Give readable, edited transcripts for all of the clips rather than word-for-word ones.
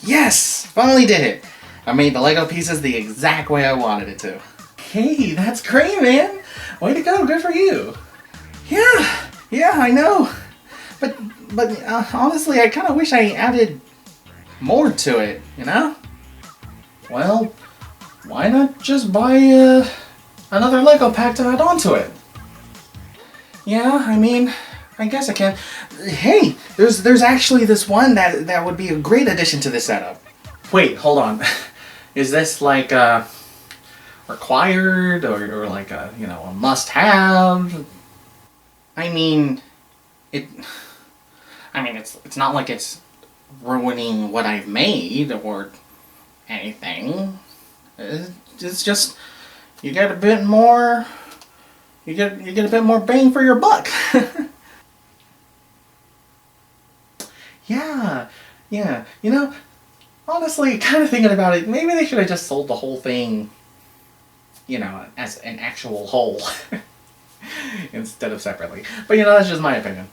Yes! Finally did it! I made the Lego pieces the exact way I wanted it to. Hey, that's great, man! Way to go, good for you! Yeah, I know. But honestly, I kind of wish I added more to it, you know? Well, why not just buy another Lego pack to add on to it? Yeah, I mean, I guess I can. Hey, there's actually this one that would be a great addition to this setup. Wait, hold on. Is this like required or like a must-have? I mean, it's not like it's ruining what I've made or anything. It's just you get a bit more. You get a bit more bang for your buck. Yeah. You know, honestly, kind of thinking about it, maybe they should have just sold the whole thing, as an actual whole instead of separately. But that's just my opinion.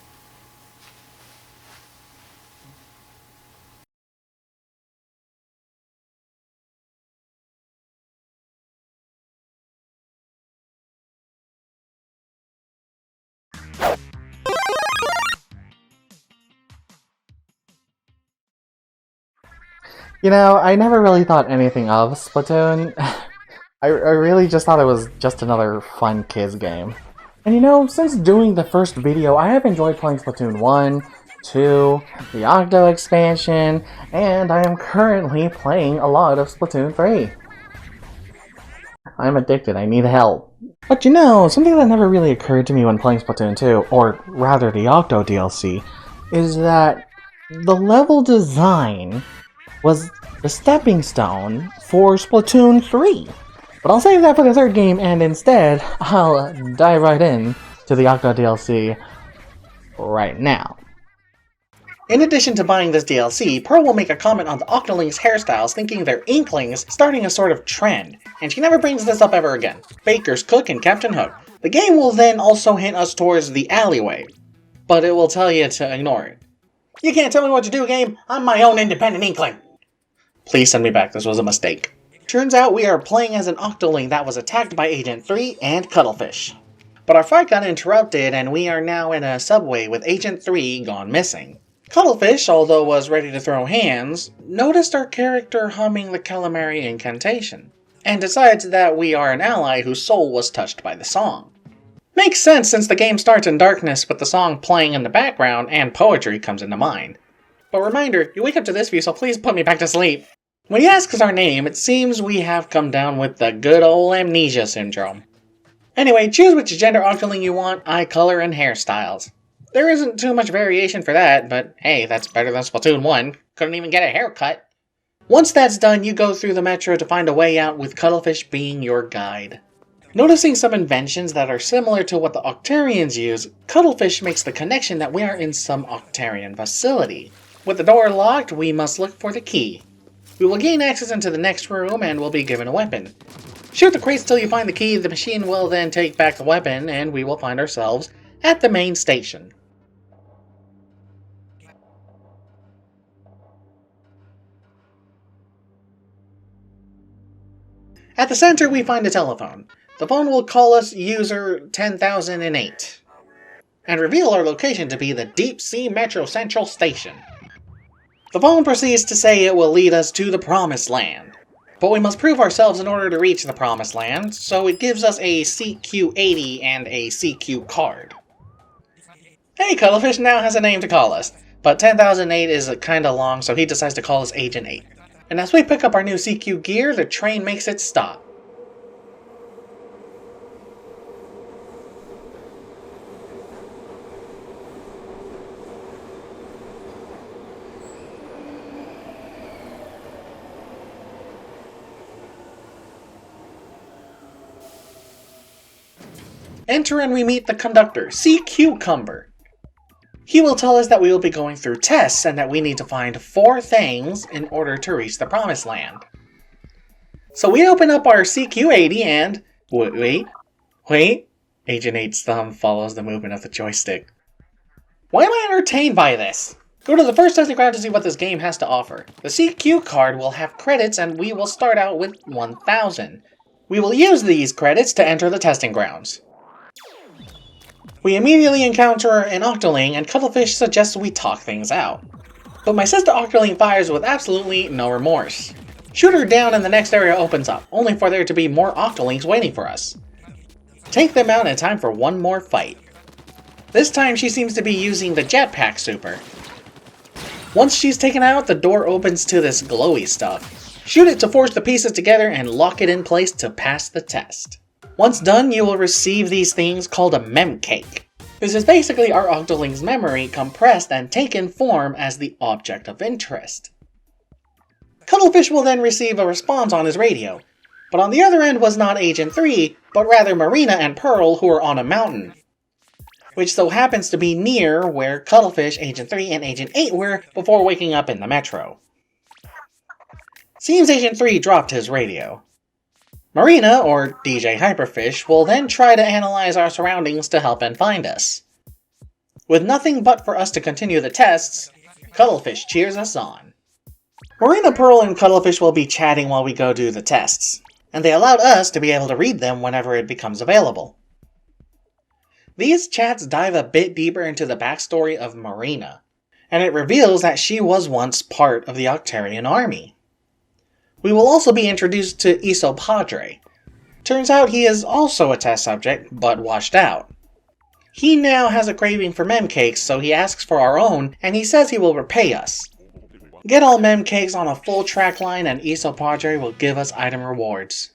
I never really thought anything of Splatoon. I really just thought it was just another fun kids game. And since doing the first video, I have enjoyed playing Splatoon 1, 2, the Octo expansion, and I am currently playing a lot of Splatoon 3. I'm addicted, I need help. But something that never really occurred to me when playing Splatoon 2, or rather the Octo DLC, is that the level design was the stepping stone for Splatoon 3. But I'll save that for the third game, and instead, I'll dive right in to the Octo DLC right now. In addition to buying this DLC, Pearl will make a comment on the Octolings' hairstyles, thinking they're Inklings, starting a sort of trend, and she never brings this up ever again. Baker's Cook and Captain Hook. The game will then also hint us towards the alleyway, but it will tell you to ignore it. You can't tell me what to do, game! I'm my own independent Inkling! Please send me back, this was a mistake. Turns out we are playing as an Octoling that was attacked by Agent 3 and Cuttlefish. But our fight got interrupted and we are now in a subway with Agent 3 gone missing. Cuttlefish, although was ready to throw hands, noticed our character humming the Calamari incantation, and decides that we are an ally whose soul was touched by the song. Makes sense since the game starts in darkness with the song playing in the background and poetry comes into mind. But reminder, you wake up to this view, so please put me back to sleep. When he asks our name, it seems we have come down with the good old amnesia syndrome. Anyway, choose which gender Octoling you want, eye color, and hairstyles. There isn't too much variation for that, but hey, that's better than Splatoon 1. Couldn't even get a haircut. Once that's done, you go through the metro to find a way out with Cuttlefish being your guide. Noticing some inventions that are similar to what the Octarians use, Cuttlefish makes the connection that we are in some Octarian facility. With the door locked, we must look for the key. We will gain access into the next room and will be given a weapon. Shoot the crates till you find the key, the machine will then take back the weapon, and we will find ourselves at the main station. At the center, we find a telephone. The phone will call us user 10,008 and reveal our location to be the Deep Sea Metro Central Station. The phone proceeds to say it will lead us to the Promised Land, but we must prove ourselves in order to reach the Promised Land, so it gives us a CQ80 and a CQ card. Hey, Cuttlefish now has a name to call us, but 10,008 is kinda long, so he decides to call us Agent 8. And as we pick up our new CQ gear, the train makes it stop. Enter and we meet the conductor, CQ Cumber. He will tell us that we will be going through tests and that we need to find 4 things in order to reach the Promised Land. So we open up our CQ80 and... Wait. Agent 8's thumb follows the movement of the joystick. Why am I entertained by this? Go to the first testing ground to see what this game has to offer. The CQ card will have credits and we will start out with 1,000. We will use these credits to enter the testing grounds. We immediately encounter an Octoling and Cuttlefish suggests we talk things out. But my sister Octoling fires with absolutely no remorse. Shoot her down and the next area opens up, only for there to be more Octolings waiting for us. Take them out in time for one more fight. This time she seems to be using the jetpack super. Once she's taken out, the door opens to this glowy stuff. Shoot it to force the pieces together and lock it in place to pass the test. Once done, you will receive these things called a mem cake. This is basically our Octoling's memory compressed and taken form as the object of interest. Cuttlefish will then receive a response on his radio, but on the other end was not Agent 3, but rather Marina and Pearl who are on a mountain, which so happens to be near where Cuttlefish, Agent 3, and Agent 8 were before waking up in the metro. Seems Agent 3 dropped his radio. Marina, or DJ Hyperfish, will then try to analyze our surroundings to help and find us. With nothing but for us to continue the tests, Cuttlefish cheers us on. Marina, Pearl, and Cuttlefish will be chatting while we go do the tests, and they allowed us to be able to read them whenever it becomes available. These chats dive a bit deeper into the backstory of Marina, and it reveals that she was once part of the Octarian army. We will also be introduced to Iso Padre. Turns out he is also a test subject, but washed out. He now has a craving for mem cakes, so he asks for our own, and he says he will repay us. Get all mem cakes on a full track line and Iso Padre will give us item rewards.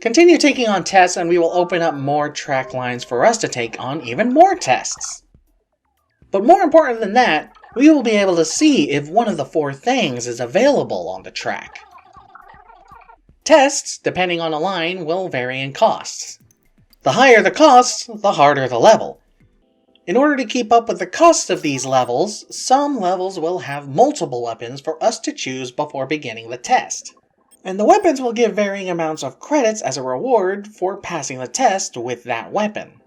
Continue taking on tests and we will open up more track lines for us to take on even more tests. But more important than that, we will be able to see if one of the 4 things is available on the track. Tests, depending on a line, will vary in costs. The higher the costs, the harder the level. In order to keep up with the costs of these levels, some levels will have multiple weapons for us to choose before beginning the test. And the weapons will give varying amounts of credits as a reward for passing the test with that weapon.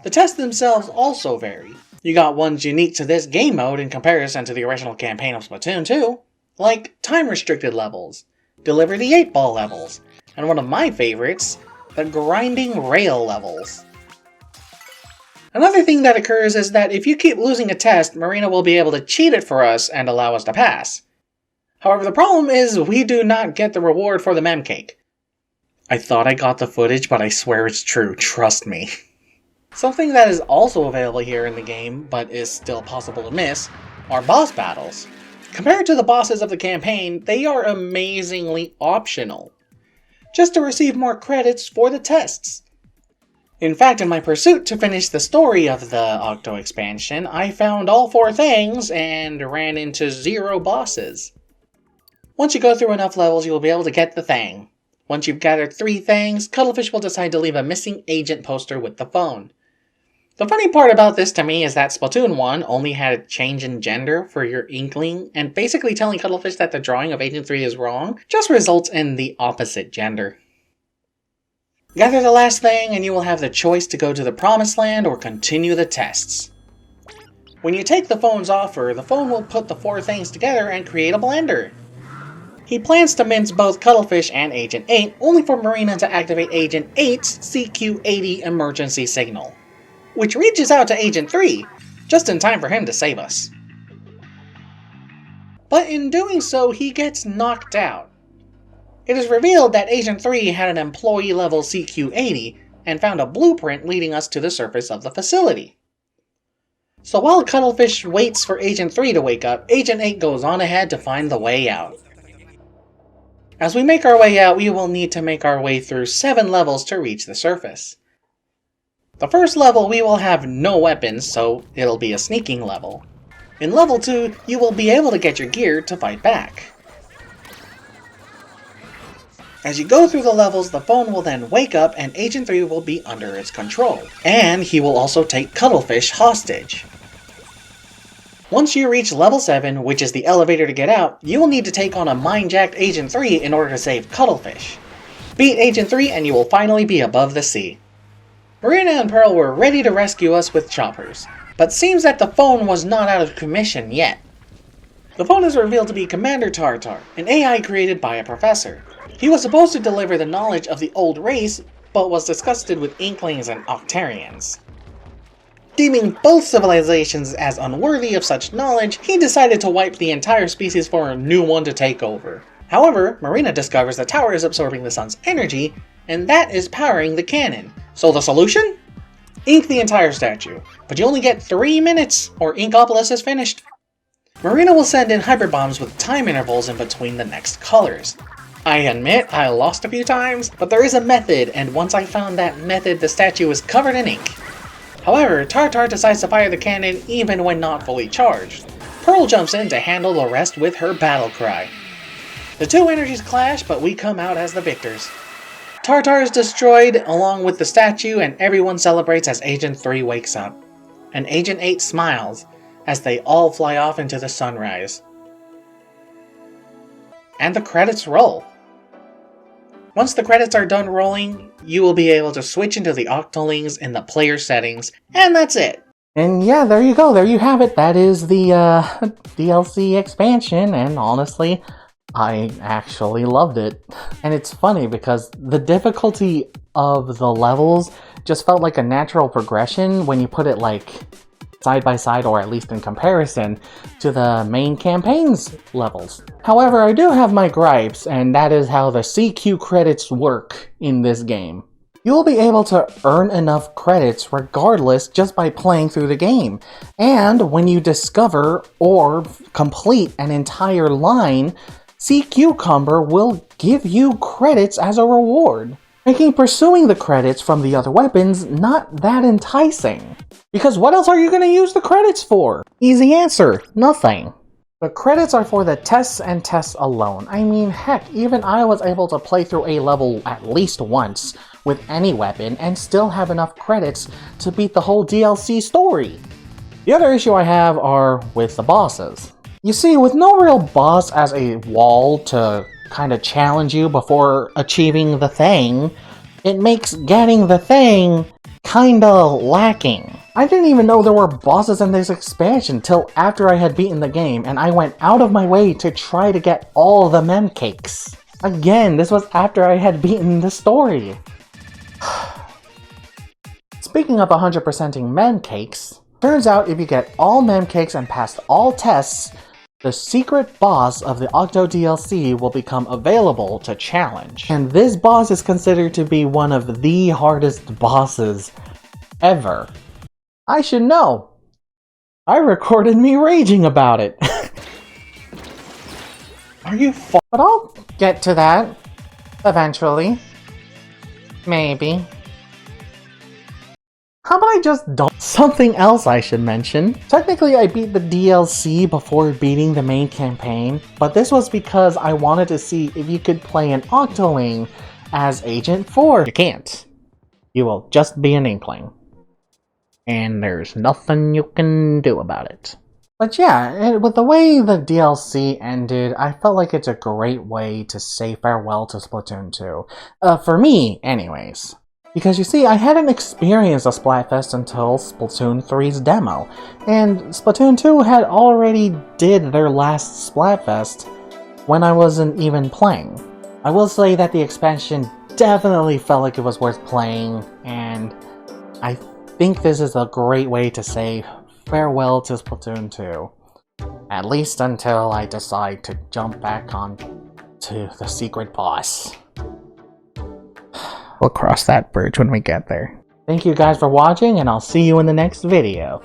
The tests themselves also vary. You got ones unique to this game mode in comparison to the original campaign of Splatoon 2, like time-restricted levels, Deliver the 8-Ball levels, and one of my favorites, the Grinding Rail levels. Another thing that occurs is that if you keep losing a test, Marina will be able to cheat it for us and allow us to pass. However, the problem is we do not get the reward for the mem cake. I thought I got the footage, but I swear it's true, trust me. Something that is also available here in the game, but is still possible to miss, are boss battles. Compared to the bosses of the campaign, they are amazingly optional, just to receive more credits for the tests. In fact, in my pursuit to finish the story of the Octo expansion, I found all 4 things and ran into 0 bosses. Once you go through enough levels, you will be able to get the thing. Once you've gathered 3 things, Cuttlefish will decide to leave a missing agent poster with the phone. The funny part about this to me is that Splatoon 1 only had a change in gender for your Inkling, and basically telling Cuttlefish that the drawing of Agent 3 is wrong just results in the opposite gender. Gather the last thing and you will have the choice to go to the Promised Land or continue the tests. When you take the phone's offer, the phone will put the 4 things together and create a blender. He plans to mince both Cuttlefish and Agent 8, only for Marina to activate Agent 8's CQ-80 emergency signal, which reaches out to Agent 3, just in time for him to save us. But in doing so, he gets knocked out. It is revealed that Agent 3 had an employee-level CQ-80 and found a blueprint leading us to the surface of the facility. So while Cuttlefish waits for Agent 3 to wake up, Agent 8 goes on ahead to find the way out. As we make our way out, we will need to make our way through 7 levels to reach the surface. The first level we will have no weapons, so it'll be a sneaking level. In level 2, you will be able to get your gear to fight back. As you go through the levels, the phone will then wake up and Agent 3 will be under its control. And he will also take Cuttlefish hostage. Once you reach level 7, which is the elevator to get out, you will need to take on a mind-jacked Agent 3 in order to save Cuttlefish. Beat Agent 3 and you will finally be above the sea. Marina and Pearl were ready to rescue us with choppers, But seems that the phone was not out of commission yet. The phone is revealed to be Commander Tartar, an AI created by a professor. He was supposed to deliver the knowledge of the old race, but was disgusted with Inklings and Octarians. Deeming both civilizations as unworthy of such knowledge, he decided to wipe the entire species for a new one to take over. However, Marina discovers the tower is absorbing the sun's energy, and that is powering the cannon. So the solution? Ink the entire statue, but you only get 3 minutes, or Inkopolis is finished. Marina will send in hyperbombs with time intervals in between the next colors. I admit I lost a few times, but there is a method, and once I found that method, the statue is covered in ink. However, Tartar decides to fire the cannon even when not fully charged. Pearl jumps in to handle the rest with her battle cry. The two energies clash, but we come out as the victors. Tartar is destroyed along with the statue, and everyone celebrates as Agent 3 wakes up. And Agent 8 smiles as they all fly off into the sunrise. And the credits roll. Once the credits are done rolling, you will be able to switch into the Octolings in the player settings, and that's it. And yeah, there you go, there you have it. That is the DLC expansion, and honestly, I actually loved it. And it's funny because the difficulty of the levels just felt like a natural progression when you put it like side by side, or at least in comparison to the main campaign's levels. However, I do have my gripes, and that is how the CQ credits work in this game. You will be able to earn enough credits regardless just by playing through the game. And when you discover or complete an entire line, CQ will give you credits as a reward, making pursuing the credits from the other weapons not that enticing. Because what else are you going to use the credits for? Easy answer, nothing. The credits are for the tests and tests alone. I mean, heck, even I was able to play through a level at least once with any weapon and still have enough credits to beat the whole DLC story. The other issue I have are with the bosses. You see, with no real boss as a wall to kind of challenge you before achieving the thing, it makes getting the thing kinda lacking. I didn't even know there were bosses in this expansion till after I had beaten the game, and I went out of my way to try to get all the mem cakes. Again, this was after I had beaten the story. Speaking of 100%ing mem cakes, turns out if you get all mem cakes and passed all tests, the secret boss of the Octo DLC will become available to challenge. And this boss is considered to be one of the hardest bosses ever. I should know. I recorded me raging about it. Are you But I'll get to that eventually. Maybe. How about I just don't? Something else I should mention. Technically, I beat the DLC before beating the main campaign, but this was because I wanted to see if you could play an Octoling as Agent 4. You can't. You will just be an Inkling. And there's nothing you can do about it. But yeah, with the way the DLC ended, I felt like it's a great way to say farewell to Splatoon 2. For me, anyways. Because you see, I hadn't experienced a Splatfest until Splatoon 3's demo, and Splatoon 2 had already did their last Splatfest when I wasn't even playing. I will say that the expansion definitely felt like it was worth playing, and I think this is a great way to say farewell to Splatoon 2. At least until I decide to jump back on to the secret boss. We'll cross that bridge when we get there. Thank you guys for watching, and I'll see you in the next video.